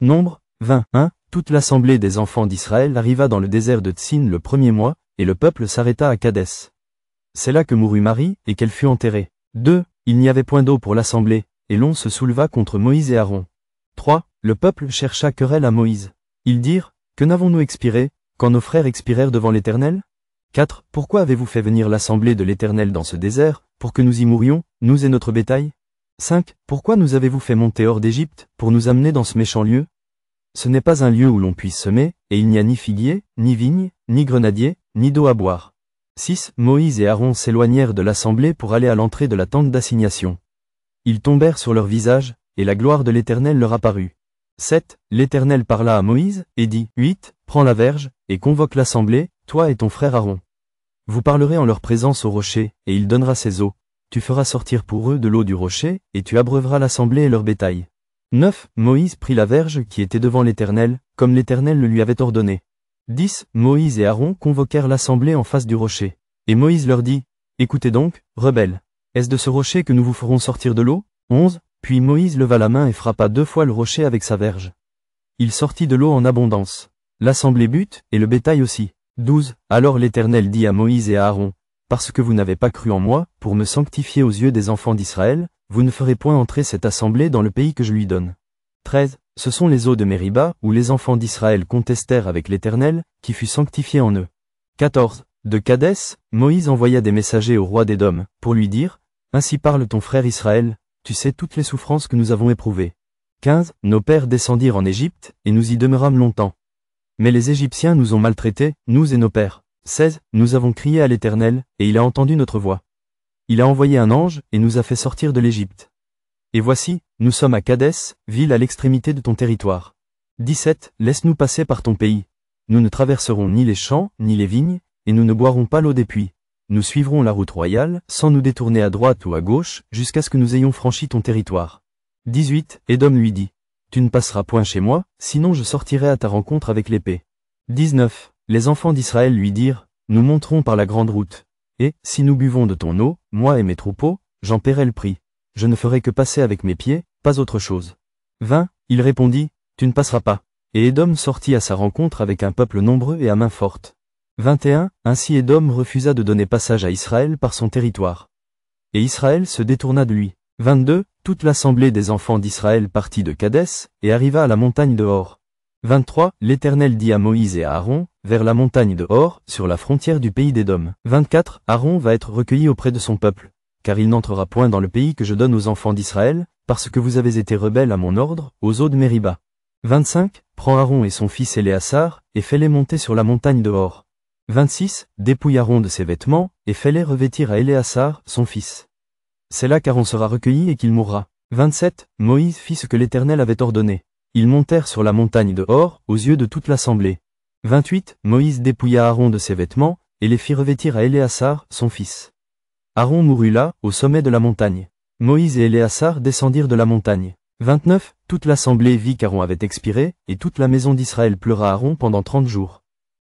Nombre 21. Toute l'assemblée des enfants d'Israël arriva dans le désert de Tsin le premier mois, et le peuple s'arrêta à Kadès. C'est là que mourut Marie, et qu'elle fut enterrée. 2. Il n'y avait point d'eau pour l'assemblée, et l'on se souleva contre Moïse et Aaron. 3. Le peuple chercha querelle à Moïse. Ils dirent, que n'avons-nous expiré, quand nos frères expirèrent devant l'Éternel? 4. Pourquoi avez-vous fait venir l'assemblée de l'Éternel dans ce désert, pour que nous y mourions, nous et notre bétail? 5. Pourquoi nous avez-vous fait monter hors d'Égypte, pour nous amener dans ce méchant lieu? Ce n'est pas un lieu où l'on puisse semer, et il n'y a ni figuier, ni vigne, ni grenadier, ni d'eau à boire. 6. Moïse et Aaron s'éloignèrent de l'assemblée pour aller à l'entrée de la tente d'assignation. Ils tombèrent sur leur visage, et la gloire de l'Éternel leur apparut. 7. L'Éternel parla à Moïse, et dit, 8. Prends la verge, et convoque l'assemblée, toi et ton frère Aaron. Vous parlerez en leur présence au rocher, et il donnera ses eaux. Tu feras sortir pour eux de l'eau du rocher, et tu abreuveras l'assemblée et leur bétail. 9. Moïse prit la verge qui était devant l'Éternel, comme l'Éternel le lui avait ordonné. 10. Moïse et Aaron convoquèrent l'assemblée en face du rocher. Et Moïse leur dit, écoutez donc, rebelles. Est-ce de ce rocher que nous vous ferons sortir de l'eau? 11. Puis Moïse leva la main et frappa 2 fois le rocher avec sa verge. Il sortit de l'eau en abondance. L'assemblée but, et le bétail aussi. 12. Alors l'Éternel dit à Moïse et à Aaron, parce que vous n'avez pas cru en moi, pour me sanctifier aux yeux des enfants d'Israël, vous ne ferez point entrer cette assemblée dans le pays que je lui donne. 13. Ce sont les eaux de Mériba, où les enfants d'Israël contestèrent avec l'Éternel, qui fut sanctifié en eux. 14. De Kadès, Moïse envoya des messagers au roi d'Édom, pour lui dire, ainsi parle ton frère Israël, tu sais toutes les souffrances que nous avons éprouvées. 15. Nos pères descendirent en Égypte, et nous y demeurâmes longtemps. Mais les Égyptiens nous ont maltraités, nous et nos pères. 16. Nous avons crié à l'Éternel, et il a entendu notre voix. Il a envoyé un ange, et nous a fait sortir de l'Égypte. Et voici, nous sommes à Kadès, ville à l'extrémité de ton territoire. 17. Laisse-nous passer par ton pays. Nous ne traverserons ni les champs, ni les vignes, et nous ne boirons pas l'eau des puits. Nous suivrons la route royale, sans nous détourner à droite ou à gauche, jusqu'à ce que nous ayons franchi ton territoire. 18. Édom lui dit, tu ne passeras point chez moi, sinon je sortirai à ta rencontre avec l'épée. 19. Les enfants d'Israël lui dirent, nous monterons par la grande route. Et, si nous buvons de ton eau, moi et mes troupeaux, j'en paierai le prix. Je ne ferai que passer avec mes pieds, pas autre chose. 20. Il répondit, tu ne passeras pas. Et Édom sortit à sa rencontre avec un peuple nombreux et à main forte. 21. Ainsi Édom refusa de donner passage à Israël par son territoire. Et Israël se détourna de lui. 22. Toute l'assemblée des enfants d'Israël partit de Kadès, et arriva à la montagne de Hor. 23. L'Éternel dit à Moïse et à Aaron, vers la montagne de Hor, sur la frontière du pays d'Édom. 24. Aaron va être recueilli auprès de son peuple, car il n'entrera point dans le pays que je donne aux enfants d'Israël, parce que vous avez été rebelles à mon ordre, aux eaux de Mériba. 25. Prends Aaron et son fils Éléazar, et fais-les monter sur la montagne de Hor. 26. Dépouille Aaron de ses vêtements, et fais-les revêtir à Éléazar, son fils. C'est là qu'Aaron sera recueilli et qu'il mourra. 27. Moïse fit ce que l'Éternel avait ordonné. Ils montèrent sur la montagne de Hor, aux yeux de toute l'assemblée. 28. Moïse dépouilla Aaron de ses vêtements, et les fit revêtir à Éléazar, son fils. Aaron mourut là, au sommet de la montagne. Moïse et Éléazar descendirent de la montagne. 29. Toute l'assemblée vit qu'Aaron avait expiré, et toute la maison d'Israël pleura Aaron pendant 30 jours.